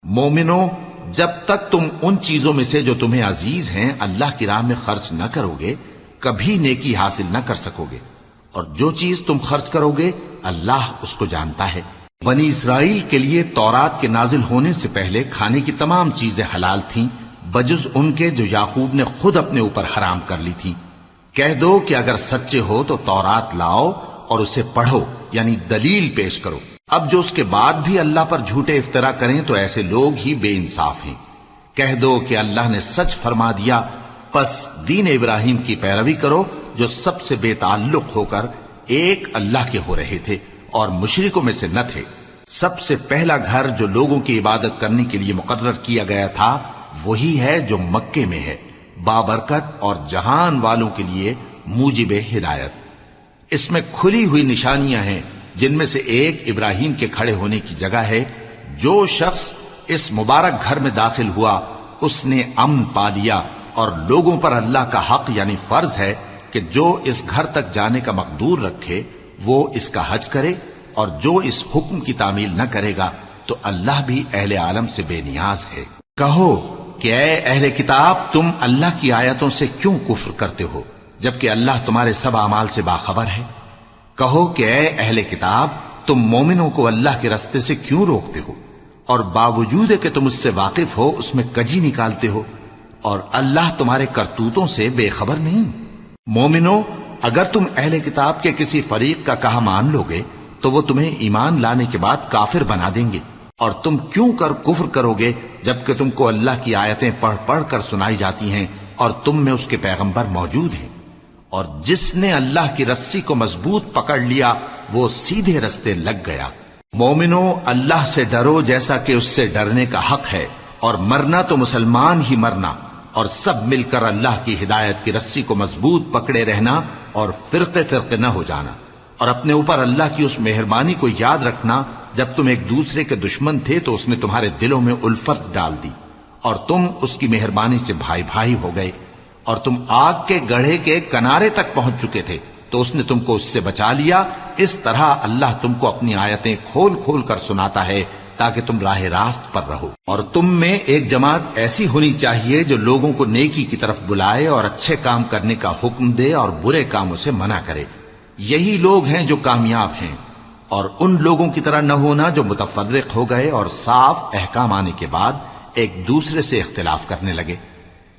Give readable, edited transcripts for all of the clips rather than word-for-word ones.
مومنو، جب تک تم ان چیزوں میں سے جو تمہیں عزیز ہیں اللہ کی راہ میں خرچ نہ کرو گے کبھی نیکی حاصل نہ کر سکو گے، اور جو چیز تم خرچ کرو گے اللہ اس کو جانتا ہے۔ بنی اسرائیل کے لیے تورات کے نازل ہونے سے پہلے کھانے کی تمام چیزیں حلال تھیں بجز ان کے جو یعقوب نے خود اپنے اوپر حرام کر لی تھی۔ کہہ دو کہ اگر سچے ہو تو تورات لاؤ اور اسے پڑھو، یعنی دلیل پیش کرو۔ اب جو اس کے بعد بھی اللہ پر جھوٹے افطرا کریں تو ایسے لوگ ہی بے انصاف ہیں۔ کہہ دو کہ اللہ نے سچ فرما دیا، پس دین ابراہیم کی پیروی کرو جو سب سے بے تعلق ہو کر ایک اللہ کے ہو رہے تھے اور مشرکوں میں سے نہ تھے۔ سب سے پہلا گھر جو لوگوں کی عبادت کرنے کے لیے مقرر کیا گیا تھا وہی ہے جو مکے میں ہے، بابرکت اور جہان والوں کے لیے موجب ہدایت۔ اس میں کھلی ہوئی نشانیاں ہیں جن میں سے ایک ابراہیم کے کھڑے ہونے کی جگہ ہے۔ جو شخص اس مبارک گھر میں داخل ہوا اس نے امن پا لیا، اور لوگوں پر اللہ کا حق یعنی فرض ہے کہ جو اس گھر تک جانے کا مقدور رکھے وہ اس کا حج کرے، اور جو اس حکم کی تعمیل نہ کرے گا تو اللہ بھی اہل عالم سے بے نیاز ہے۔ کہو کہ اے اہل کتاب، تم اللہ کی آیتوں سے کیوں کفر کرتے ہو جبکہ اللہ تمہارے سب اعمال سے باخبر ہے؟ کہو کہ اے اہل کتاب، تم مومنوں کو اللہ کے رستے سے کیوں روکتے ہو، اور باوجود کہ تم اس سے واقف ہو اس میں کجی نکالتے ہو، اور اللہ تمہارے کرتوتوں سے بے خبر نہیں؟ مومنو، اگر تم اہل کتاب کے کسی فریق کا کہا مان لو گے تو وہ تمہیں ایمان لانے کے بعد کافر بنا دیں گے، اور تم کیوں کر کفر کرو گے جبکہ تم کو اللہ کی آیتیں پڑھ پڑھ کر سنائی جاتی ہیں اور تم میں اس کے پیغمبر موجود ہیں۔ اور جس نے اللہ کی رسی کو مضبوط پکڑ لیا وہ سیدھے رستے لگ گیا۔ مومنو، اللہ سے ڈرو جیسا کہ اس سے ڈرنے کا حق ہے، اور مرنا تو مسلمان ہی مرنا، اور سب مل کر اللہ کی ہدایت کی رسی کو مضبوط پکڑے رہنا اور فرقے فرقے نہ ہو جانا، اور اپنے اوپر اللہ کی اس مہربانی کو یاد رکھنا جب تم ایک دوسرے کے دشمن تھے تو اس نے تمہارے دلوں میں الفت ڈال دی اور تم اس کی مہربانی سے بھائی بھائی ہو گئے، اور تم آگ کے گڑھے کے کنارے تک پہنچ چکے تھے تو اس نے تم کو اس سے بچا لیا۔ اس طرح اللہ تم کو اپنی آیتیں کھول کھول کر سناتا ہے تاکہ تم راہ راست پر رہو۔ اور تم میں ایک جماعت ایسی ہونی چاہیے جو لوگوں کو نیکی کی طرف بلائے اور اچھے کام کرنے کا حکم دے اور برے کاموں سے منع کرے۔ یہی لوگ ہیں جو کامیاب ہیں، اور ان لوگوں کی طرح نہ ہونا جو متفرق ہو گئے اور صاف احکام آنے کے بعد ایک دوسرے سے اختلاف کرنے لگے۔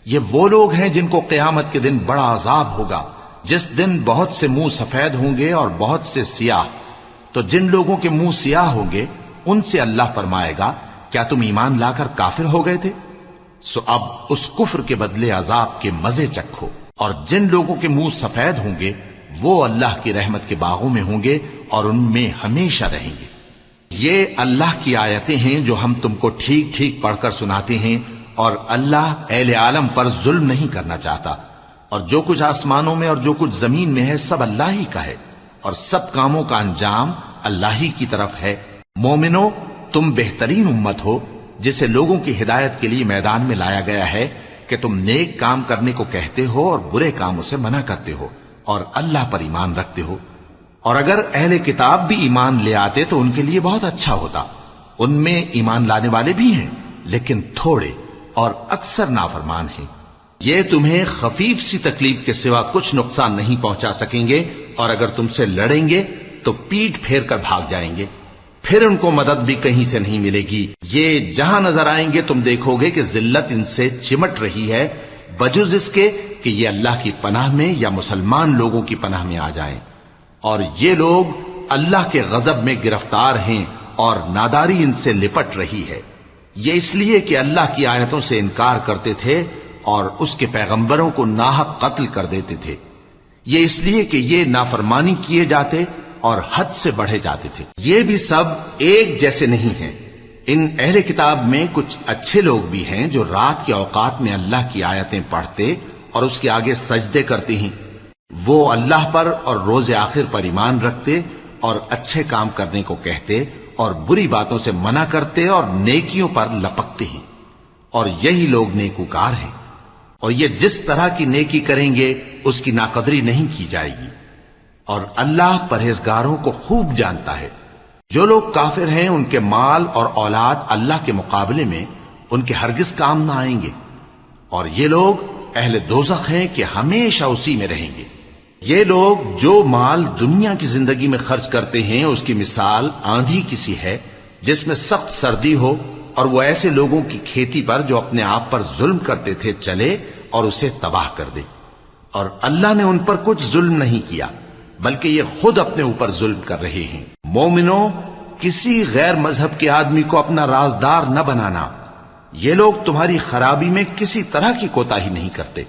یہ وہ لوگ ہیں جن کو قیامت کے دن بڑا عذاب ہوگا، جس دن بہت سے منہ سفید ہوں گے اور بہت سے سیاہ۔ تو جن لوگوں کے منہ سیاہ ہوں گے ان سے اللہ فرمائے گا، کیا تم ایمان لا کر کافر ہو گئے تھے؟ سو اب اس کفر کے بدلے عذاب کے مزے چکھو۔ اور جن لوگوں کے منہ سفید ہوں گے وہ اللہ کی رحمت کے باغوں میں ہوں گے اور ان میں ہمیشہ رہیں گے۔ یہ اللہ کی آیتیں ہیں جو ہم تم کو ٹھیک ٹھیک پڑھ کر سناتے ہیں، اور اللہ اہل عالم پر ظلم نہیں کرنا چاہتا، اور جو کچھ آسمانوں میں اور جو کچھ زمین میں ہے سب اللہ ہی کا ہے، اور سب کاموں کا انجام اللہ ہی کی طرف ہے۔ مومنو، تم بہترین امت ہو جسے لوگوں کی ہدایت کے لیے میدان میں لایا گیا ہے کہ تم نیک کام کرنے کو کہتے ہو اور برے کاموں سے منع کرتے ہو اور اللہ پر ایمان رکھتے ہو۔ اور اگر اہل کتاب بھی ایمان لے آتے تو ان کے لیے بہت اچھا ہوتا، ان میں ایمان لانے والے بھی ہیں لیکن تھوڑے اور اکثر نافرمان ہیں۔ یہ تمہیں خفیف سی تکلیف کے سوا کچھ نقصان نہیں پہنچا سکیں گے، اور اگر تم سے لڑیں گے تو پیٹ پھیر کر بھاگ جائیں گے، پھر ان کو مدد بھی کہیں سے نہیں ملے گی۔ یہ جہاں نظر آئیں گے تم دیکھو گے کہ ذلت ان سے چمٹ رہی ہے، بجز اس کے کہ یہ اللہ کی پناہ میں یا مسلمان لوگوں کی پناہ میں آ جائیں۔ اور یہ لوگ اللہ کے غضب میں گرفتار ہیں اور ناداری ان سے لپٹ رہی ہے۔ یہ اس لیے کہ اللہ کی آیتوں سے انکار کرتے تھے اور اس کے پیغمبروں کو ناحق قتل کر دیتے تھے۔ یہ اس لیے کہ یہ نافرمانی کیے جاتے اور حد سے بڑھے جاتے تھے۔ یہ بھی سب ایک جیسے نہیں ہیں۔ ان اہل کتاب میں کچھ اچھے لوگ بھی ہیں جو رات کے اوقات میں اللہ کی آیتیں پڑھتے اور اس کے آگے سجدے کرتے ہیں۔ وہ اللہ پر اور روز آخر پر ایمان رکھتے اور اچھے کام کرنے کو کہتے اور بری باتوں سے منع کرتے اور نیکیوں پر لپکتے ہیں، اور یہی لوگ نیکوکار ہیں۔ اور یہ جس طرح کی نیکی کریں گے اس کی ناقدری نہیں کی جائے گی، اور اللہ پرہیزگاروں کو خوب جانتا ہے۔ جو لوگ کافر ہیں ان کے مال اور اولاد اللہ کے مقابلے میں ان کے ہرگز کام نہ آئیں گے، اور یہ لوگ اہل دوزخ ہیں کہ ہمیشہ اسی میں رہیں گے۔ یہ لوگ جو مال دنیا کی زندگی میں خرچ کرتے ہیں اس کی مثال آندھی کسی ہے جس میں سخت سردی ہو اور وہ ایسے لوگوں کی کھیتی پر جو اپنے آپ پر ظلم کرتے تھے چلے اور اسے تباہ کر دے۔ اور اللہ نے ان پر کچھ ظلم نہیں کیا بلکہ یہ خود اپنے اوپر ظلم کر رہے ہیں۔ مومنوں، کسی غیر مذہب کے آدمی کو اپنا رازدار نہ بنانا۔ یہ لوگ تمہاری خرابی میں کسی طرح کی کوتاہی نہیں کرتے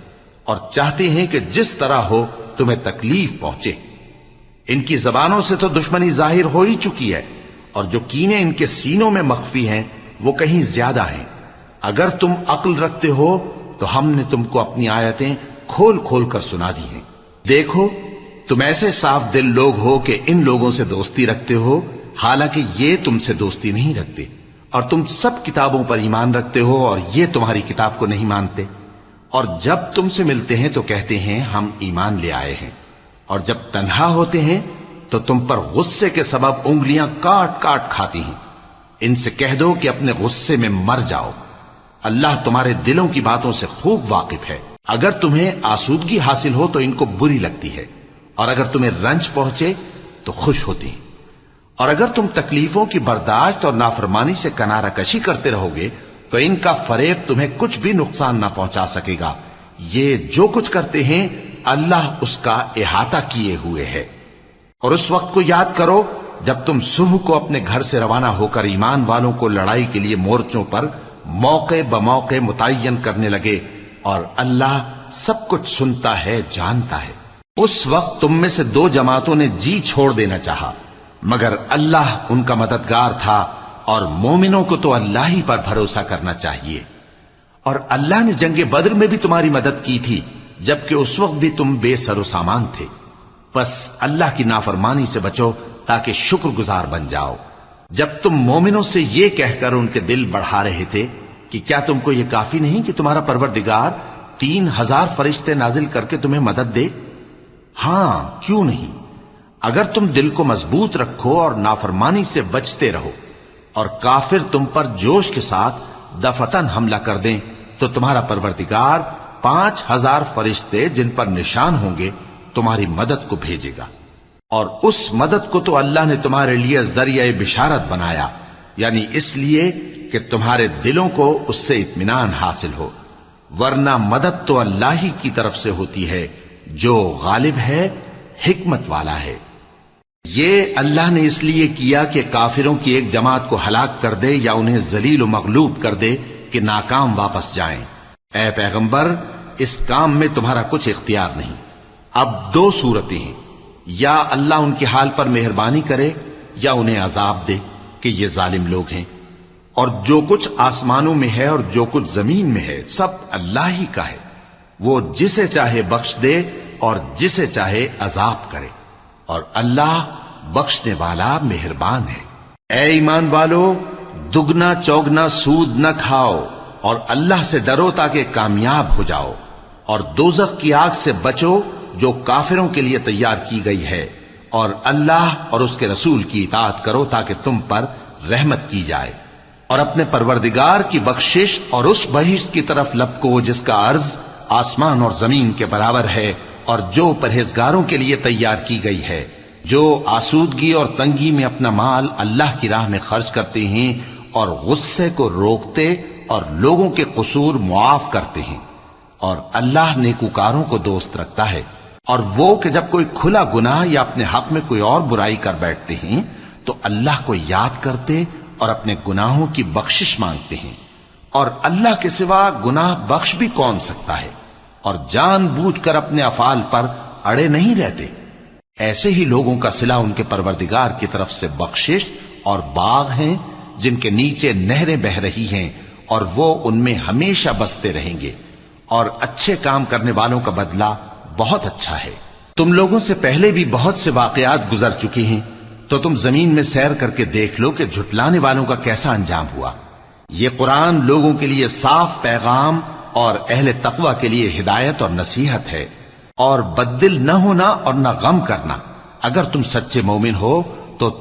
اور چاہتے ہیں کہ جس طرح ہو تمہیں تکلیف پہنچے۔ ان کی زبانوں سے تو دشمنی ظاہر ہو ہی چکی ہے، اور جو کینے ان کے سینوں میں مخفی ہیں وہ کہیں زیادہ ہیں۔ اگر تم عقل رکھتے ہو تو ہم نے تم کو اپنی آیتیں کھول کھول کر سنا دی ہیں۔ دیکھو، تم ایسے صاف دل لوگ ہو کہ ان لوگوں سے دوستی رکھتے ہو، حالانکہ یہ تم سے دوستی نہیں رکھتے، اور تم سب کتابوں پر ایمان رکھتے ہو اور یہ تمہاری کتاب کو نہیں مانتے، اور جب تم سے ملتے ہیں تو کہتے ہیں ہم ایمان لے آئے ہیں، اور جب تنہا ہوتے ہیں تو تم پر غصے کے سبب انگلیاں کاٹ کاٹ کھاتی ہیں۔ ان سے کہہ دو کہ اپنے غصے میں مر جاؤ، اللہ تمہارے دلوں کی باتوں سے خوب واقف ہے۔ اگر تمہیں آسودگی حاصل ہو تو ان کو بری لگتی ہے، اور اگر تمہیں رنج پہنچے تو خوش ہوتی ہیں، اور اگر تم تکلیفوں کی برداشت اور نافرمانی سے کنارہ کشی کرتے رہو گے تو ان کا فریب تمہیں کچھ بھی نقصان نہ پہنچا سکے گا۔ یہ جو کچھ کرتے ہیں اللہ اس کا احاطہ کیے ہوئے ہے۔ اور اس وقت کو یاد کرو جب تم صبح کو اپنے گھر سے روانہ ہو کر ایمان والوں کو لڑائی کے لیے مورچوں پر موقع بموقع متعین کرنے لگے، اور اللہ سب کچھ سنتا ہے، جانتا ہے۔ اس وقت تم میں سے دو جماعتوں نے جی چھوڑ دینا چاہا، مگر اللہ ان کا مددگار تھا، اور مومنوں کو تو اللہ ہی پر بھروسہ کرنا چاہیے۔ اور اللہ نے جنگ بدر میں بھی تمہاری مدد کی تھی جبکہ اس وقت بھی تم بے سر و سامان تھے، بس اللہ کی نافرمانی سے بچو تاکہ شکر گزار بن جاؤ۔ جب تم مومنوں سے یہ کہہ کر ان کے دل بڑھا رہے تھے کہ کیا تم کو یہ کافی نہیں کہ تمہارا پروردگار 3000 فرشتے نازل کر کے تمہیں مدد دے؟ ہاں، کیوں نہیں؟ اگر تم دل کو مضبوط رکھو اور نافرمانی سے بچتے رہو اور کافر تم پر جوش کے ساتھ دفتن حملہ کر دیں تو تمہارا پروردگار 5000 فرشتے جن پر نشان ہوں گے تمہاری مدد کو بھیجے گا، اور اس مدد کو تو اللہ نے تمہارے لیے ذریعہ بشارت بنایا، یعنی اس لیے کہ تمہارے دلوں کو اس سے اطمینان حاصل ہو، ورنہ مدد تو اللہ ہی کی طرف سے ہوتی ہے جو غالب ہے، حکمت والا ہے۔ یہ اللہ نے اس لیے کیا کہ کافروں کی ایک جماعت کو ہلاک کر دے یا انہیں ذلیل و مغلوب کر دے کہ ناکام واپس جائیں۔ اے پیغمبر، اس کام میں تمہارا کچھ اختیار نہیں۔ اب دو صورتیں ہیں، یا اللہ ان کے حال پر مہربانی کرے یا انہیں عذاب دے کہ یہ ظالم لوگ ہیں، اور جو کچھ آسمانوں میں ہے اور جو کچھ زمین میں ہے سب اللہ ہی کا ہے، وہ جسے چاہے بخش دے اور جسے چاہے عذاب کرے، اور اللہ بخشنے والا مہربان ہے۔ اے ایمان والو، دگنا چوگنا سود نہ کھاؤ اور اللہ سے ڈرو تاکہ کامیاب ہو جاؤ، اور دوزخ کی آگ سے بچو جو کافروں کے لیے تیار کی گئی ہے، اور اللہ اور اس کے رسول کی اطاعت کرو تاکہ تم پر رحمت کی جائے، اور اپنے پروردگار کی بخشش اور اس بہشت کی طرف لپکو جس کا عرض آسمان اور زمین کے برابر ہے، اور جو پرہیزگاروں کے لیے تیار کی گئی ہے، جو آسودگی اور تنگی میں اپنا مال اللہ کی راہ میں خرچ کرتے ہیں اور غصے کو روکتے اور لوگوں کے قصور معاف کرتے ہیں، اور اللہ نیکوکاروں کو دوست رکھتا ہے۔ اور وہ کہ جب کوئی کھلا گناہ یا اپنے حق میں کوئی اور برائی کر بیٹھتے ہیں تو اللہ کو یاد کرتے اور اپنے گناہوں کی بخشش مانگتے ہیں، اور اللہ کے سوا گناہ بخش بھی کون سکتا ہے، اور جان بوجھ کر اپنے افعال پر اڑے نہیں رہتے۔ ایسے ہی لوگوں کا صلہ ان کے پروردگار کی طرف سے بخشش اور باغ ہیں جن کے نیچے نہریں بہ رہی ہیں، اور وہ ان میں ہمیشہ بستے رہیں گے، اور اچھے کام کرنے والوں کا بدلہ بہت اچھا ہے۔ تم لوگوں سے پہلے بھی بہت سے واقعات گزر چکے ہیں، تو تم زمین میں سیر کر کے دیکھ لو کہ جھٹلانے والوں کا کیسا انجام ہوا۔ یہ قرآن لوگوں کے لیے صاف پیغام اور اہل تقوی کے لیے ہدایت اور نصیحت ہے، اور بددل نہ ہونا اور نہ غم کرنا۔ اگر تم سچے مومن ہو تو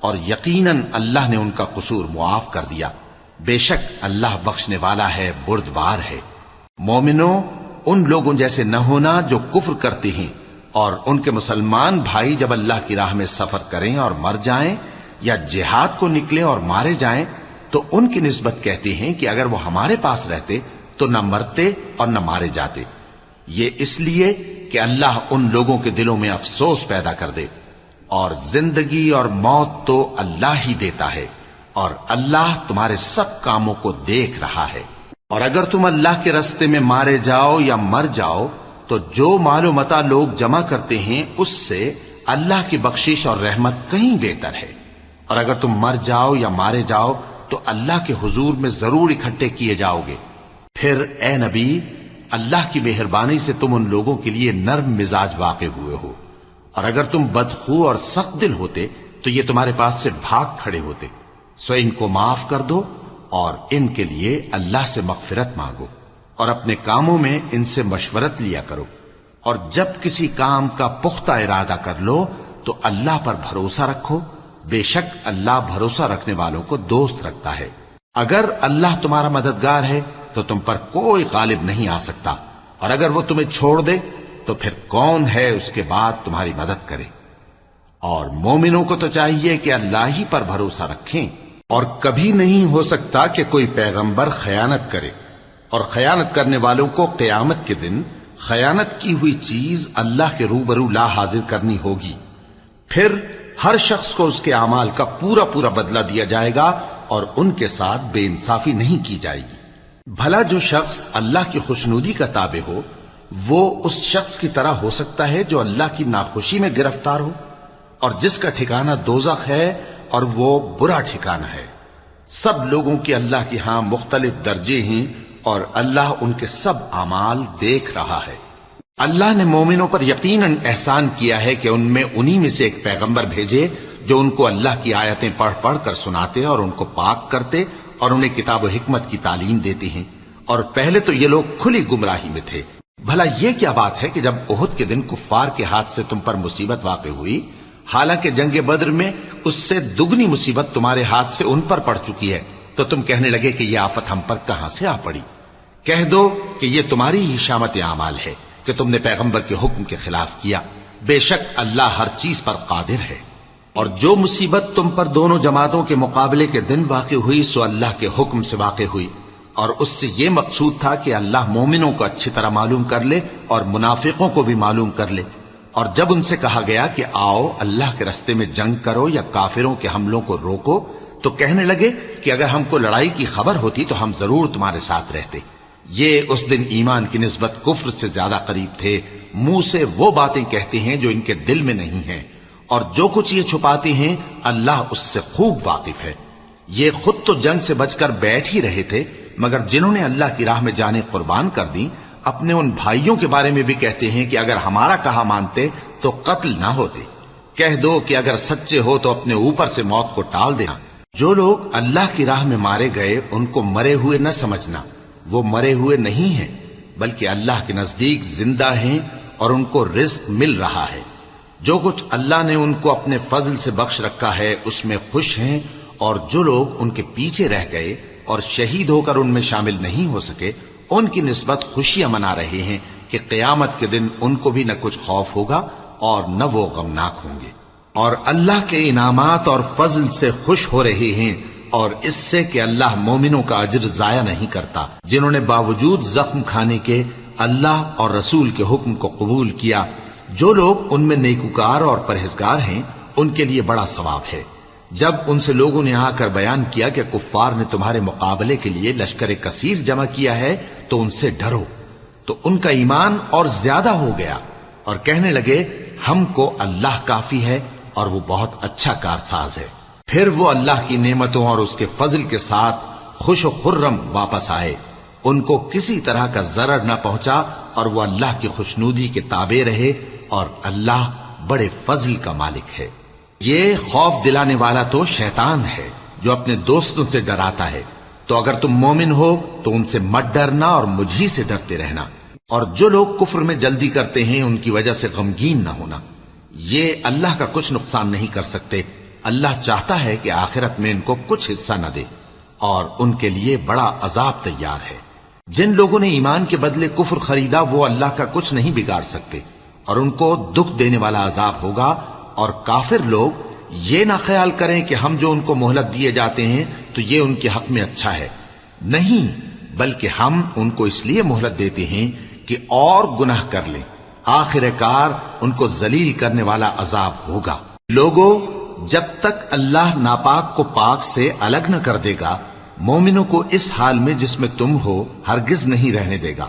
اور یقیناً اللہ نے ان کا قصور معاف کر دیا. بے شک اللہ بخشنے والا ہے بردبار ہے. مومنوں، ان لوگوں جیسے نہ ہونا جو کفر کرتے ہیں اور ان کے مسلمان بھائی جب اللہ کی راہ میں سفر کریں اور مر جائیں یا جہاد کو نکلیں اور مارے جائیں تو ان کی نسبت کہتے ہیں کہ اگر وہ ہمارے پاس رہتے تو نہ مرتے اور نہ مارے جاتے. یہ اس لیے کہ اللہ ان لوگوں کے دلوں میں افسوس پیدا کر دے. اور زندگی اور موت تو اللہ ہی دیتا ہے اور اللہ تمہارے سب کاموں کو دیکھ رہا ہے. اور اگر تم اللہ کے راستے میں مارے جاؤ یا مر جاؤ تو جو مال و متاع لوگ جمع کرتے ہیں اس سے اللہ کی بخشش اور رحمت کہیں بہتر ہے. اور اگر تم مر جاؤ یا مارے جاؤ تو اللہ کے حضور میں ضرور اکٹھے کیے جاؤ گے. پھر اے نبی، اللہ کی مہربانی سے تم ان لوگوں کے لیے نرم مزاج واقع ہوئے ہو، اور اگر تم بدخو اور سخت دل ہوتے تو یہ تمہارے پاس سے بھاگ کھڑے ہوتے. سو ان کو معاف کر دو اور ان کے لیے اللہ سے مغفرت مانگو اور اپنے کاموں میں ان سے مشورت لیا کرو. اور جب کسی کام کا پختہ ارادہ کر لو تو اللہ پر بھروسہ رکھو، بے شک اللہ بھروسہ رکھنے والوں کو دوست رکھتا ہے. اگر اللہ تمہارا مددگار ہے تو تم پر کوئی غالب نہیں آ سکتا، اور اگر وہ تمہیں چھوڑ دے تو پھر کون ہے اس کے بعد تمہاری مدد کرے. اور مومنوں کو تو چاہیے کہ اللہ ہی پر بھروسہ رکھیں. اور کبھی نہیں ہو سکتا کہ کوئی پیغمبر خیانت کرے، اور خیانت کرنے والوں کو قیامت کے دن خیانت کی ہوئی چیز اللہ کے روبرو لا حاضر کرنی ہوگی. پھر ہر شخص کو اس کے اعمال کا پورا پورا بدلہ دیا جائے گا اور ان کے ساتھ بے انصافی نہیں کی جائے گی. بھلا جو شخص اللہ کی خوشنودی کا تابع ہو وہ اس شخص کی طرح ہو سکتا ہے جو اللہ کی ناخوشی میں گرفتار ہو، اور جس کا ٹھکانہ دوزخ ہے اور وہ برا ٹھکانہ ہے. سب لوگوں کے اللہ کے ہاں مختلف درجے ہیں اور اللہ ان کے سب اعمال دیکھ رہا ہے. اللہ نے مومنوں پر یقیناً احسان کیا ہے کہ ان میں انہی میں سے ایک پیغمبر بھیجے جو ان کو اللہ کی آیتیں پڑھ پڑھ کر سناتے اور ان کو پاک کرتے اور انہیں کتاب و حکمت کی تعلیم دیتے ہیں. اور پہلے تو یہ لوگ کھلی گمراہی میں تھے. بھلا یہ کیا بات ہے کہ جب احد کے دن کفار کے ہاتھ سے تم پر مصیبت واقع ہوئی، حالانکہ جنگ بدر میں اس سے دگنی مصیبت تمہارے ہاتھ سے ان پر پڑ چکی ہے، تو تم کہنے لگے کہ یہ آفت ہم پر کہاں سے آ پڑی؟ کہہ دو کہ یہ تمہاری ہی شامت اعمال ہے کہ تم نے پیغمبر کے حکم کے خلاف کیا. بے شک اللہ ہر چیز پر قادر ہے. اور جو مصیبت تم پر دونوں جماعتوں کے مقابلے کے دن واقع ہوئی سو اللہ کے حکم سے واقع ہوئی، اور اس سے یہ مقصود تھا کہ اللہ مومنوں کو اچھی طرح معلوم کر لے اور منافقوں کو بھی معلوم کر لے. اور جب ان سے کہا گیا کہ آؤ اللہ کے راستے میں جنگ کرو یا کافروں کے حملوں کو روکو، تو کہنے لگے کہ اگر ہم کو لڑائی کی خبر ہوتی تو ہم ضرور تمہارے ساتھ رہتے. یہ اس دن ایمان کی نسبت کفر سے زیادہ قریب تھے. منہ سے وہ باتیں کہتے ہیں جو ان کے دل میں نہیں ہیں، اور جو کچھ یہ چھپاتے ہیں اللہ اس سے خوب واقف ہے. یہ خود تو جنگ سے بچ کر بیٹھ ہی رہے تھے، مگر جنہوں نے اللہ کی راہ میں جانیں قربان کر دیں اپنے ان بھائیوں کے بارے میں بھی کہتے ہیں کہ اگر ہمارا کہا مانتے تو قتل نہ ہوتے. کہہ دو کہ اگر سچے ہو تو اپنے اوپر سے موت کو ٹال دینا. جو لوگ اللہ کی راہ میں مارے گئے ان کو مرے ہوئے نہ سمجھنا، وہ مرے ہوئے نہیں ہیں بلکہ اللہ کے نزدیک زندہ ہیں اور ان کو رزق مل رہا ہے. جو کچھ اللہ نے ان کو اپنے فضل سے بخش رکھا ہے اس میں خوش ہیں، اور جو لوگ ان کے پیچھے رہ گئے اور شہید ہو کر ان میں شامل نہیں ہو سکے ان کی نسبت خوشیاں منا رہے ہیں کہ قیامت کے دن ان کو بھی نہ کچھ خوف ہوگا اور نہ وہ غمناک ہوں گے. اور اللہ کے انعامات اور فضل سے خوش ہو رہے ہیں، اور اس سے کہ اللہ مومنوں کا اجر ضائع نہیں کرتا جنہوں نے باوجود زخم کھانے کے اللہ اور رسول کے حکم کو قبول کیا. جو لوگ ان میں نیکوکار اور پرہیزگار ہیں ان کے لیے بڑا ثواب ہے. جب ان سے لوگوں نے آ کر بیان کیا کہ کفار نے تمہارے مقابلے کے لیے لشکر کثیر جمع کیا ہے تو ان سے ڈرو، تو ان کا ایمان اور زیادہ ہو گیا اور کہنے لگے ہم کو اللہ کافی ہے اور وہ بہت اچھا کارساز ہے. پھر وہ اللہ کی نعمتوں اور اس کے فضل کے ساتھ خوش و خرم واپس آئے. ان کو کسی طرح کا ضرر نہ پہنچا اور وہ اللہ کی خوشنودی کے تابع رہے، اور اللہ بڑے فضل کا مالک ہے. یہ خوف دلانے والا تو شیطان ہے جو اپنے دوستوں سے ڈراتا ہے. تو اگر تم مومن ہو تو ان سے مت ڈرنا اور مجھ ہی سے ڈرتے رہنا. اور جو لوگ کفر میں جلدی کرتے ہیں ان کی وجہ سے غمگین نہ ہونا. یہ اللہ کا کچھ نقصان نہیں کر سکتے. اللہ چاہتا ہے کہ آخرت میں ان کو کچھ حصہ نہ دے اور ان کے لیے بڑا عذاب تیار ہے. جن لوگوں نے ایمان کے بدلے کفر خریدا وہ اللہ کا کچھ نہیں بگاڑ سکتے اور ان کو دکھ دینے والا عذاب ہوگا. اور کافر لوگ یہ نہ خیال کریں کہ ہم جو ان کو مہلت دیے جاتے ہیں تو یہ ان کے حق میں اچھا ہے. نہیں، بلکہ ہم ان کو اس لیے مہلت دیتے ہیں کہ اور گناہ کر لیں. آخر کار ان کو ذلیل کرنے والا عذاب ہوگا. لوگوں، جب تک اللہ ناپاک کو پاک سے الگ نہ کر دے گا، مومنوں کو اس حال میں جس میں تم ہو ہرگز نہیں رہنے دے گا.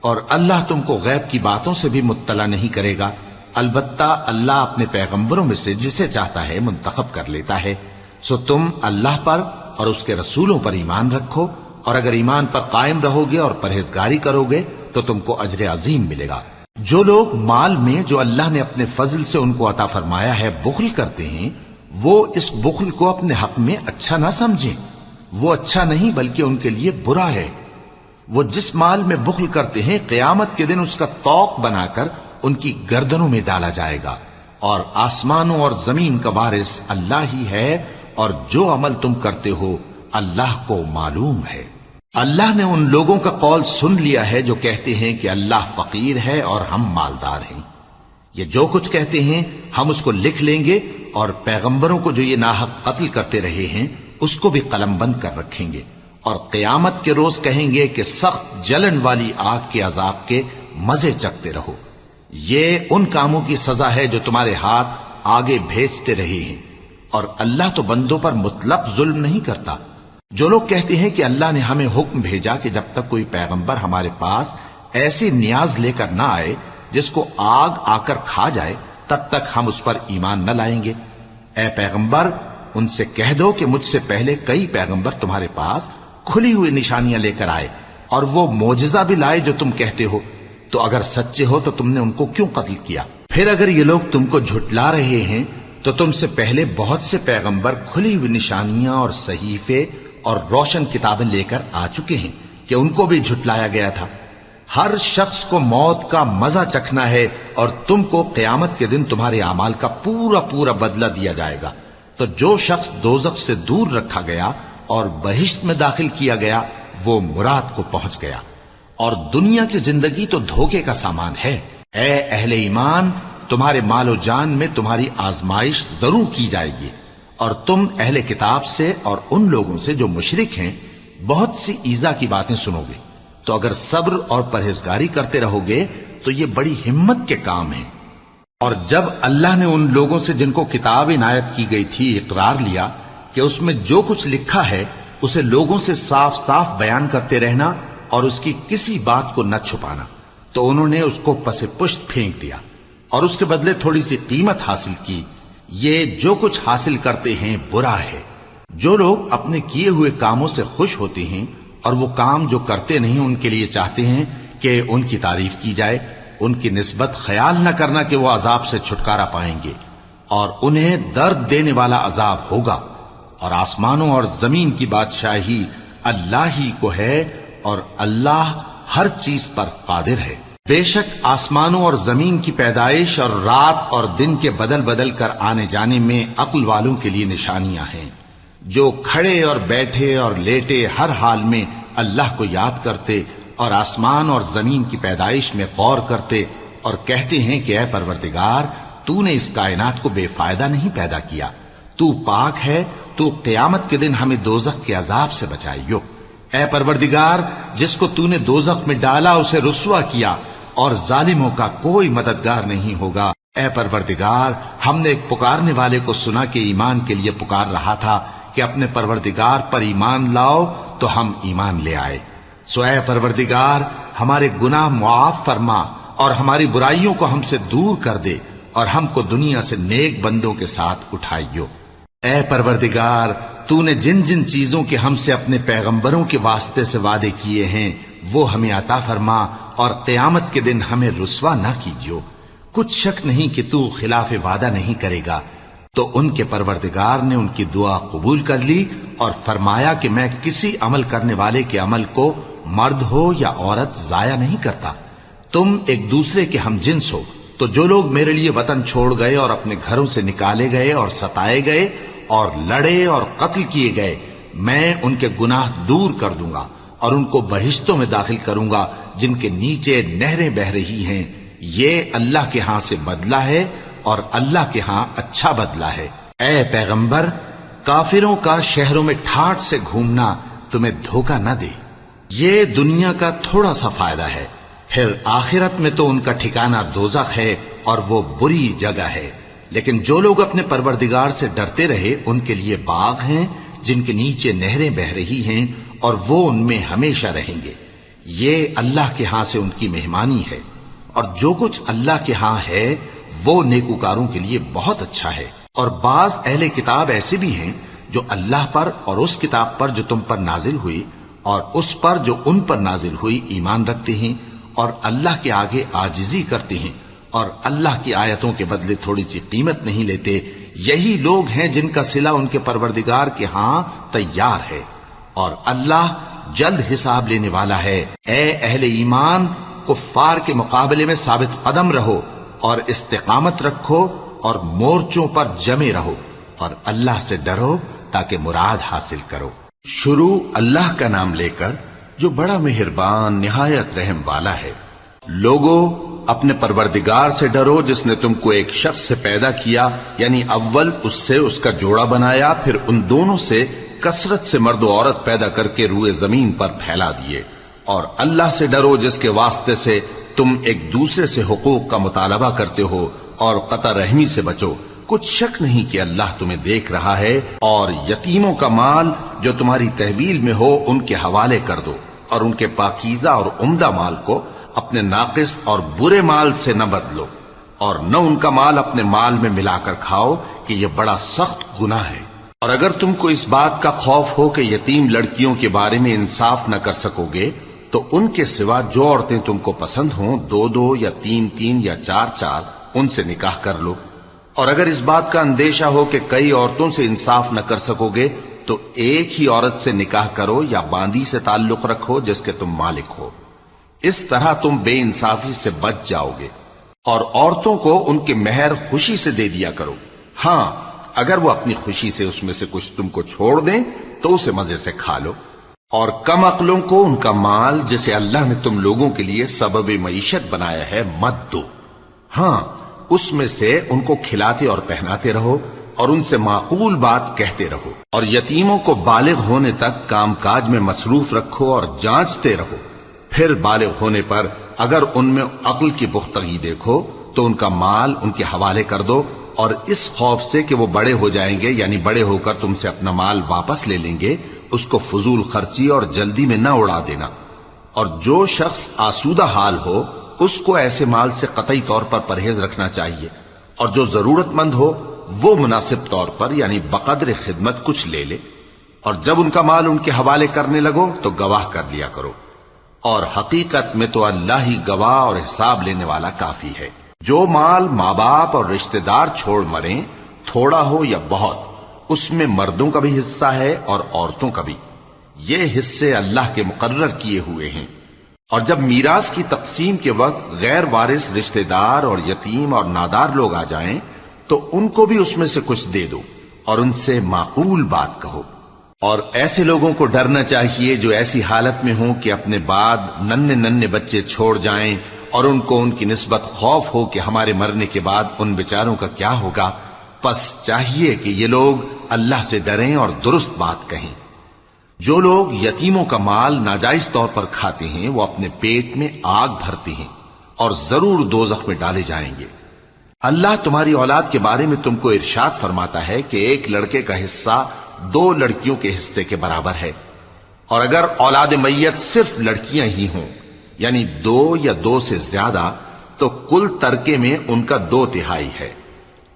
اور اللہ تم کو غیب کی باتوں سے بھی مطلع نہیں کرے گا. البتہ اللہ اپنے پیغمبروں میں سے جسے چاہتا ہے منتخب کر لیتا ہے. سو تم اللہ پر اور اس کے رسولوں پر ایمان رکھو، اور اگر ایمان پر قائم رہو گے اور پرہیزگاری کرو گے تو تم کو اجر عظیم ملے گا. جو لوگ مال میں جو اللہ نے اپنے فضل سے ان کو عطا فرمایا ہے بخل کرتے ہیں، وہ اس بخل کو اپنے حق میں اچھا نہ سمجھیں. وہ اچھا نہیں بلکہ ان کے لیے برا ہے. وہ جس مال میں بخل کرتے ہیں قیامت کے دن اس کا طوق بنا کر ان کی گردنوں میں ڈالا جائے گا. اور آسمانوں اور زمین کا وارث اللہ ہی ہے، اور جو عمل تم کرتے ہو اللہ کو معلوم ہے. اللہ نے ان لوگوں کا قول سن لیا ہے جو کہتے ہیں کہ اللہ فقیر ہے اور ہم مالدار ہیں. یہ جو کچھ کہتے ہیں ہم اس کو لکھ لیں گے، اور پیغمبروں کو جو یہ ناحق قتل کرتے رہے ہیں اس کو بھی قلم بند کر رکھیں گے. اور قیامت کے روز کہیں گے کہ سخت جلن والی آگ کے عذاب کے مزے چکھتے رہو. یہ ان کاموں کی سزا ہے جو تمہارے ہاتھ آگے بھیجتے رہے ہیں، اور اللہ تو بندوں پر مطلق ظلم نہیں کرتا. جو لوگ کہتے ہیں کہ اللہ نے ہمیں حکم بھیجا کہ جب تک کوئی پیغمبر ہمارے پاس ایسی نیاز لے کر نہ آئے جس کو آگ آ کر کھا جائے تب تک ہم اس پر ایمان نہ لائیں گے. اے پیغمبر، ان سے کہہ دو کہ مجھ سے پہلے کئی پیغمبر تمہارے پاس کھلی ہوئی نشانیاں لے کر آئے اور وہ معجزہ بھی لائے جو تم کہتے ہو. تو اگر سچے ہو تو تم نے ان کو کیوں قتل کیا؟ پھر اگر یہ لوگ تم کو جھٹلا رہے ہیں تو تم سے پہلے بہت سے پیغمبر کھلی ہوئی نشانیاں اور صحیفے اور روشن کتابیں لے کر آ چکے ہیں کہ ان کو بھی جھٹلایا گیا تھا. ہر شخص کو موت کا مزہ چکھنا ہے، اور تم کو قیامت کے دن تمہارے اعمال کا پورا پورا بدلہ دیا جائے گا. تو جو شخص دوزخ سے دور رکھا گیا اور بہشت میں داخل کیا گیا وہ مراد کو پہنچ گیا. اور دنیا کی زندگی تو دھوکے کا سامان ہے. اے اہل ایمان، تمہارے مال و جان میں تمہاری آزمائش ضرور کی جائے گی، اور تم اہل کتاب سے اور ان لوگوں سے جو مشرک ہیں بہت سی ایذا کی باتیں سنو گے. تو اگر صبر اور پرہیزگاری کرتے رہو گے تو یہ بڑی ہمت کے کام ہیں. اور جب اللہ نے ان لوگوں سے جن کو کتاب عنایت کی گئی تھی اقرار لیا کہ اس میں جو کچھ لکھا ہے اسے لوگوں سے صاف صاف بیان کرتے رہنا اور اس کی کسی بات کو نہ چھپانا، تو انہوں نے اس کو پس پشت پھینک دیا اور اس کے بدلے تھوڑی سی قیمت حاصل کی. یہ جو کچھ حاصل کرتے ہیں برا ہے. جو لوگ اپنے کیے ہوئے کاموں سے خوش ہوتے ہیں اور وہ کام جو کرتے نہیں ان کے لیے چاہتے ہیں کہ ان کی تعریف کی جائے، ان کی نسبت خیال نہ کرنا کہ وہ عذاب سے چھٹکارا پائیں گے، اور انہیں درد دینے والا عذاب ہوگا. اور آسمانوں اور زمین کی بادشاہی اللہ ہی کو ہے، اور اللہ ہر چیز پر قادر ہے. بے شک آسمانوں اور زمین کی پیدائش اور رات اور دن کے بدل بدل کر آنے جانے میں عقل والوں کے لیے نشانیاں ہیں، جو کھڑے اور بیٹھے اور لیٹے ہر حال میں اللہ کو یاد کرتے اور آسمان اور زمین کی پیدائش میں غور کرتے اور کہتے ہیں کہ اے پروردگار، تو نے اس کائنات کو بے فائدہ نہیں پیدا کیا، تو پاک ہے، تو قیامت کے دن ہمیں دوزخ کے عذاب سے بچائیو. اے پروردگار، جس کو تو نے دوزخ میں ڈالا اسے رسوا کیا، اور ظالموں کا کوئی مددگار نہیں ہوگا. اے پروردگار، ہم نے ایک پکارنے والے کو سنا کہ ایمان کے لیے پکار رہا تھا کہ اپنے پروردگار پر ایمان لاؤ، تو ہم ایمان لے آئے. سو اے پروردگار، ہمارے گناہ معاف فرما اور ہماری برائیوں کو ہم سے دور کر دے، اور ہم کو دنیا سے نیک بندوں کے ساتھ اٹھائیو. اے پروردگار، تو نے جن جن چیزوں کے ہم سے اپنے پیغمبروں کے واسطے سے وعدے کیے ہیں وہ ہمیں عطا فرما، اور قیامت کے دن ہمیں رسوا نہ کیجیو. کچھ شک نہیں کہ تو خلاف وعدہ نہیں کرے گا. تو ان کے پروردگار نے ان کی دعا قبول کر لی اور فرمایا کہ میں کسی عمل کرنے والے کے عمل کو مرد ہو یا عورت ضائع نہیں کرتا. تم ایک دوسرے کے ہم جنس ہو تو جو لوگ میرے لیے وطن چھوڑ گئے اور اپنے گھروں سے نکالے گئے اور ستائے گئے اور لڑے اور قتل کیے گئے، میں ان کے گناہ دور کر دوں گا اور ان کو بہشتوں میں داخل کروں گا جن کے نیچے نہریں بہ رہی ہیں۔ یہ اللہ کے ہاں سے بدلہ ہے اور اللہ کے ہاں اچھا بدلہ ہے۔ اے پیغمبر، کافروں کا شہروں میں ٹھاٹھ سے گھومنا تمہیں دھوکہ نہ دے۔ یہ دنیا کا تھوڑا سا فائدہ ہے، پھر آخرت میں تو ان کا ٹھکانہ دوزخ ہے اور وہ بری جگہ ہے۔ لیکن جو لوگ اپنے پروردگار سے ڈرتے رہے ان کے لیے باغ ہیں جن کے نیچے نہریں بہ رہی ہیں اور وہ ان میں ہمیشہ رہیں گے۔ یہ اللہ کے ہاں سے ان کی مہمانی ہے، اور جو کچھ اللہ کے ہاں ہے وہ نیکوکاروں کے لیے بہت اچھا ہے۔ اور بعض اہل کتاب ایسے بھی ہیں جو اللہ پر اور اس کتاب پر جو تم پر نازل ہوئی اور اس پر جو ان پر نازل ہوئی ایمان رکھتے ہیں اور اللہ کے آگے عاجزی کرتے ہیں اور اللہ کی آیتوں کے بدلے تھوڑی سی قیمت نہیں لیتے۔ یہی لوگ ہیں جن کا صلہ ان کے پروردگار کے ہاں تیار ہے، اور اللہ جلد حساب لینے والا ہے۔ اے اہل ایمان، کفار کے مقابلے میں ثابت قدم رہو اور استقامت رکھو اور مورچوں پر جمے رہو اور اللہ سے ڈرو تاکہ مراد حاصل کرو۔ شروع اللہ کا نام لے کر جو بڑا مہربان نہایت رحم والا ہے۔ لوگو، اپنے پروردگار سے ڈرو جس نے تم کو ایک شخص سے پیدا کیا، یعنی اول اس سے اس کا جوڑا بنایا، پھر ان دونوں سے کثرت سے مرد و عورت پیدا کر کے روئے زمین پر پھیلا دیے۔ اور اللہ سے ڈرو جس کے واسطے سے تم ایک دوسرے سے حقوق کا مطالبہ کرتے ہو، اور قطع رحمی سے بچو۔ کچھ شک نہیں کہ اللہ تمہیں دیکھ رہا ہے۔ اور یتیموں کا مال جو تمہاری تحویل میں ہو ان کے حوالے کر دو، اور ان کے پاکیزہ اور عمدہ مال کو اپنے ناقص اور برے مال سے نہ بدلو، اور نہ ان کا مال اپنے مال میں ملا کر کھاؤ کہ یہ بڑا سخت گناہ ہے۔ اور اگر تم کو اس بات کا خوف ہو کہ یتیم لڑکیوں کے بارے میں انصاف نہ کر سکو گے تو ان کے سوا جو عورتیں تم کو پسند ہوں، 2 یا 3 یا 4 ان سے نکاح کر لو۔ اور اگر اس بات کا اندیشہ ہو کہ کئی عورتوں سے انصاف نہ کر سکو گے تو ایک ہی عورت سے نکاح کرو یا باندی سے تعلق رکھو جس کے تم مالک ہو۔ اس طرح تم بے انصافی سے بچ جاؤ گے۔ اور عورتوں کو ان کے مہر خوشی سے دے دیا کرو، ہاں اگر وہ اپنی خوشی سے اس میں سے کچھ تم کو چھوڑ دیں تو اسے مزے سے کھا لو۔ اور کم عقلوں کو ان کا مال جسے اللہ نے تم لوگوں کے لیے سبب معیشت بنایا ہے مت دو، ہاں اس میں سے ان کو کھلاتے اور پہناتے رہو اور ان سے معقول بات کہتے رہو۔ اور یتیموں کو بالغ ہونے تک کام کاج میں مصروف رکھو اور جانچتے رہو، پھر بالغ ہونے پر اگر ان میں عقل کی پختگی دیکھو تو ان کا مال ان کے حوالے کر دو، اور اس خوف سے کہ وہ بڑے ہو جائیں گے، یعنی بڑے ہو کر تم سے اپنا مال واپس لے لیں گے، اس کو فضول خرچی اور جلدی میں نہ اڑا دینا۔ اور جو شخص آسودہ حال ہو اس کو ایسے مال سے قطعی طور پر پرہیز رکھنا چاہیے، اور جو ضرورت مند ہو وہ مناسب طور پر یعنی بقدر خدمت کچھ لے لے۔ اور جب ان کا مال ان کے حوالے کرنے لگو تو گواہ کر لیا کرو، اور حقیقت میں تو اللہ ہی گواہ اور حساب لینے والا کافی ہے۔ جو مال ماں باپ اور رشتہ دار چھوڑ مریں، تھوڑا ہو یا بہت، اس میں مردوں کا بھی حصہ ہے اور عورتوں کا بھی، یہ حصے اللہ کے مقرر کیے ہوئے ہیں۔ اور جب میراث کی تقسیم کے وقت غیر وارث رشتہ دار اور یتیم اور نادار لوگ آ جائیں تو ان کو بھی اس میں سے کچھ دے دو اور ان سے معقول بات کہو۔ اور ایسے لوگوں کو ڈرنا چاہیے جو ایسی حالت میں ہوں کہ اپنے بعد ننھے بچے چھوڑ جائیں اور ان کو ان کی نسبت خوف ہو کہ ہمارے مرنے کے بعد ان بیچاروں کا کیا ہوگا۔ پس چاہیے کہ یہ لوگ اللہ سے ڈریں اور درست بات کہیں۔ جو لوگ یتیموں کا مال ناجائز طور پر کھاتے ہیں وہ اپنے پیٹ میں آگ بھرتے ہیں اور ضرور دوزخ میں ڈالے جائیں گے۔ اللہ تمہاری اولاد کے بارے میں تم کو ارشاد فرماتا ہے کہ ایک لڑکے کا حصہ 2 لڑکیوں کے حصے کے برابر ہے، اور اگر اولاد میت صرف لڑکیاں ہی ہوں یعنی 2 یا 2 سے زیادہ تو کل ترکے میں ان کا 2/3 ہے،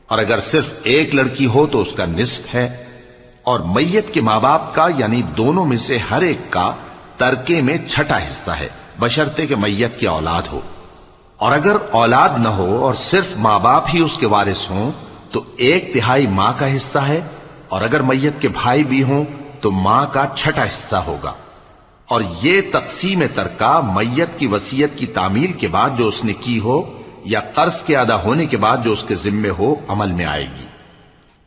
اور اگر صرف ایک لڑکی ہو تو اس کا نصف ہے، اور میت کے ماں باپ کا یعنی دونوں میں سے ہر ایک کا ترکے میں 6واں حصہ ہے، بشرطے کہ میت کی اولاد ہو۔ اور اگر اولاد نہ ہو اور صرف ماں باپ ہی اس کے وارث ہوں تو 1/3 ماں کا حصہ ہے، اور اگر میت کے بھائی بھی ہوں تو ماں کا 6واں حصہ ہوگا۔ اور یہ تقسیم ترکہ میت کی وصیت کی تعمیل کے بعد جو اس نے کی ہو یا قرض کے ادا ہونے کے بعد جو اس کے ذمے ہو عمل میں آئے گی۔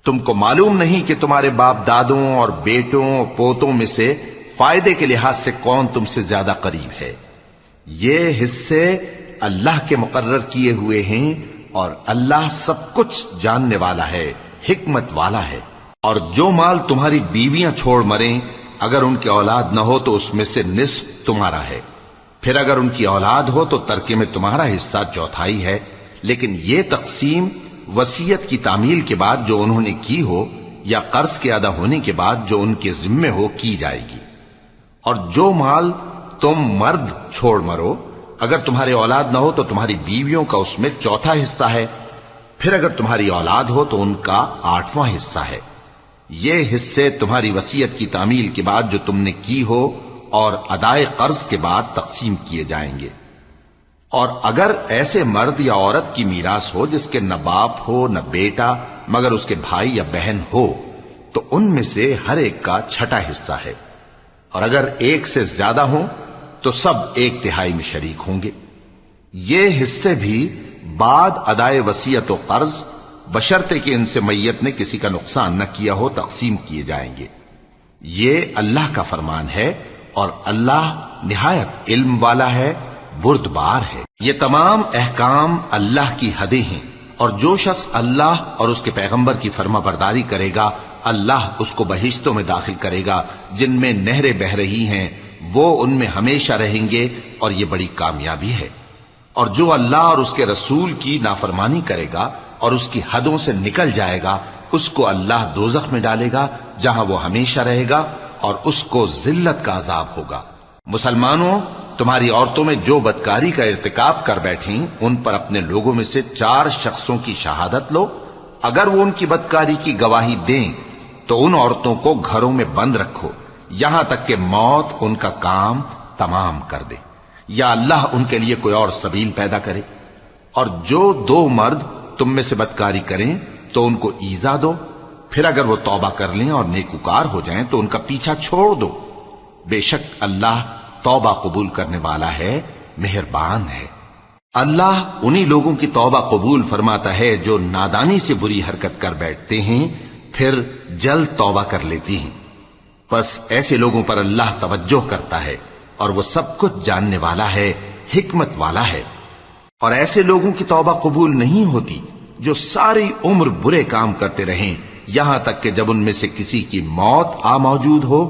تم کو معلوم نہیں کہ تمہارے باپ دادوں اور بیٹوں اور پوتوں میں سے فائدے کے لحاظ سے کون تم سے زیادہ قریب ہے؟ یہ حصے اللہ کے مقرر کیے ہوئے ہیں اور اللہ سب کچھ جاننے والا ہے، حکمت والا ہے۔ اور جو مال تمہاری بیویاں چھوڑ مریں، اگر ان کی اولاد نہ ہو تو اس میں سے نصف تمہارا ہے، پھر اگر ان کی اولاد ہو تو ترکے میں تمہارا حصہ چوتھائی ہے، لیکن یہ تقسیم وصیت کی تعمیل کے بعد جو انہوں نے کی ہو یا قرض کے ادا ہونے کے بعد جو ان کے ذمے ہو کی جائے گی۔ اور جو مال تم مرد چھوڑ مرو، اگر تمہاری اولاد نہ ہو تو تمہاری بیویوں کا اس میں چوتھا حصہ ہے، پھر اگر تمہاری اولاد ہو تو ان کا 8واں حصہ ہے۔ یہ حصے تمہاری وصیت کی تعمیل کے بعد جو تم نے کی ہو اور ادائے قرض کے بعد تقسیم کیے جائیں گے۔ اور اگر ایسے مرد یا عورت کی میراث ہو جس کے نہ باپ ہو نہ بیٹا مگر اس کے بھائی یا بہن ہو، تو ان میں سے ہر ایک کا چھٹا حصہ ہے، اور اگر ایک سے زیادہ ہوں تو سب 1/3 میں شریک ہوں گے۔ یہ حصے بھی بعد ادائے وصیت و قرض بشرطے کہ ان سے میت نے کسی کا نقصان نہ کیا ہو تقسیم کیے جائیں گے۔ یہ اللہ کا فرمان ہے اور اللہ نہایت علم والا ہے، بردبار ہے۔ یہ تمام احکام اللہ کی حدیں ہیں، اور جو شخص اللہ اور اس کے پیغمبر کی فرما برداری کرے گا اللہ اس کو بہشتوں میں داخل کرے گا جن میں نہریں بہ رہی ہیں، وہ ان میں ہمیشہ رہیں گے، اور یہ بڑی کامیابی ہے۔ اور جو اللہ اور اس کے رسول کی نافرمانی کرے گا اور اس کی حدوں سے نکل جائے گا، اس کو اللہ دوزخ میں ڈالے گا جہاں وہ ہمیشہ رہے گا، اور اس کو ذلت کا عذاب ہوگا۔ مسلمانوں، تمہاری عورتوں میں جو بدکاری کا ارتکاب کر بیٹھیں ان پر اپنے لوگوں میں سے 4 شخصوں کی شہادت لو۔ اگر وہ ان کی بدکاری کی گواہی دیں تو ان عورتوں کو گھروں میں بند رکھو یہاں تک کہ موت ان کا کام تمام کر دے، یا اللہ ان کے لیے کوئی اور سبیل پیدا کرے۔ اور جو 2 مرد تم میں سے بدکاری کریں تو ان کو ایذا دو، پھر اگر وہ توبہ کر لیں اور نیکوکار ہو جائیں تو ان کا پیچھا چھوڑ دو۔ بے شک اللہ توبہ قبول کرنے والا ہے، مہربان ہے۔ اللہ انہی لوگوں کی توبہ قبول فرماتا ہے جو نادانی سے بری حرکت کر بیٹھتے ہیں پھر جلد توبہ کر لیتی ہیں، پس ایسے لوگوں پر اللہ توجہ کرتا ہے اور وہ سب کچھ جاننے والا ہے، حکمت والا ہے۔ اور ایسے لوگوں کی توبہ قبول نہیں ہوتی جو ساری عمر برے کام کرتے رہیں یہاں تک کہ جب ان میں سے کسی کی موت آ موجود ہو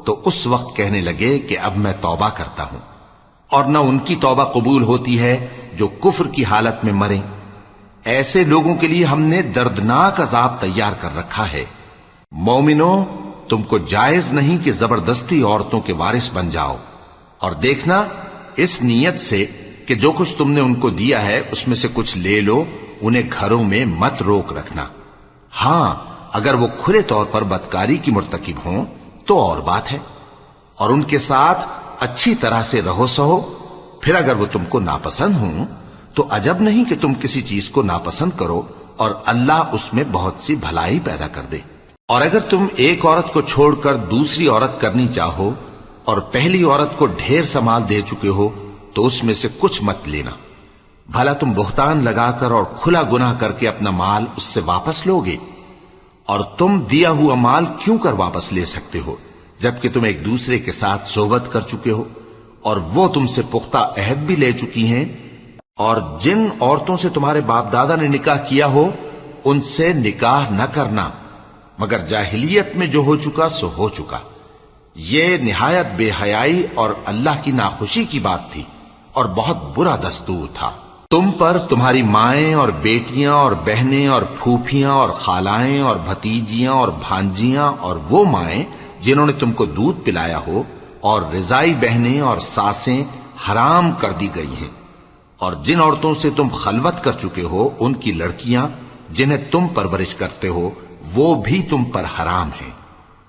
تو اس وقت کہنے لگے کہ اب میں توبہ کرتا ہوں۔ اور نہ ان کی توبہ قبول ہوتی ہے جو کفر کی حالت میں مریں۔ ایسے لوگوں کے لیے ہم نے دردناک عذاب تیار کر رکھا ہے۔ مومنوں، تم کو جائز نہیں کہ زبردستی عورتوں کے وارث بن جاؤ، اور دیکھنا اس نیت سے کہ جو کچھ تم نے ان کو دیا ہے اس میں سے کچھ لے لو، انہیں گھروں میں مت روک رکھنا۔ ہاں، اگر وہ کھلے طور پر بدکاری کی مرتکب ہوں تو اور بات ہے، اور ان کے ساتھ اچھی طرح سے رہو سہو۔ پھر اگر وہ تم کو ناپسند ہوں تو عجب نہیں کہ تم کسی چیز کو ناپسند کرو، اور اللہ اس میں بہت سی بھلائی پیدا کر دے۔ اور اگر تم ایک عورت کو چھوڑ کر دوسری عورت کرنی چاہو اور پہلی عورت کو ڈھیر سا مال دے چکے ہو تو اس میں سے کچھ مت لینا، بھلا تم بہتان لگا کر اور کھلا گناہ کر کے اپنا مال اس سے واپس لوگے؟ اور تم دیا ہوا مال کیوں کر واپس لے سکتے ہو جبکہ تم ایک دوسرے کے ساتھ صحبت کر چکے ہو اور وہ تم سے پختہ عہد بھی لے چکی ہیں؟ اور جن عورتوں سے تمہارے باپ دادا نے نکاح کیا ہو ان سے نکاح نہ کرنا مگر جاہلیت میں جو ہو چکا سو ہو چکا۔ یہ نہایت بے حیائی اور اللہ کی ناخوشی کی بات تھی اور بہت برا دستور تھا۔ تم پر تمہاری مائیں اور بیٹیاں اور بہنیں اور پھوپھیاں اور خالائیں اور بھتیجیاں اور بھانجیاں اور وہ مائیں جنہوں نے تم کو دودھ پلایا ہو اور رضائی بہنیں اور ساسیں حرام کر دی گئی ہیں، اور جن عورتوں سے تم خلوت کر چکے ہو ان کی لڑکیاں جنہیں تم پرورش کرتے ہو وہ بھی تم پر حرام ہیں۔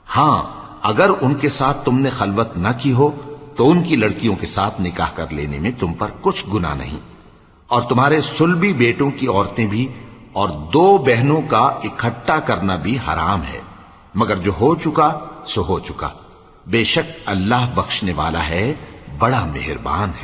ہاں، اگر ان کے ساتھ تم نے خلوت نہ کی ہو تو ان کی لڑکیوں کے ساتھ نکاح کر لینے میں تم پر کچھ گناہ نہیں۔ اور تمہارے صلبی بیٹوں کی عورتیں بھی اور 2 بہنوں کا اکٹھا کرنا بھی حرام ہے، مگر جو ہو چکا سو ہو چکا۔ بے شک اللہ بخشنے والا ہے، بڑا مہربان ہے۔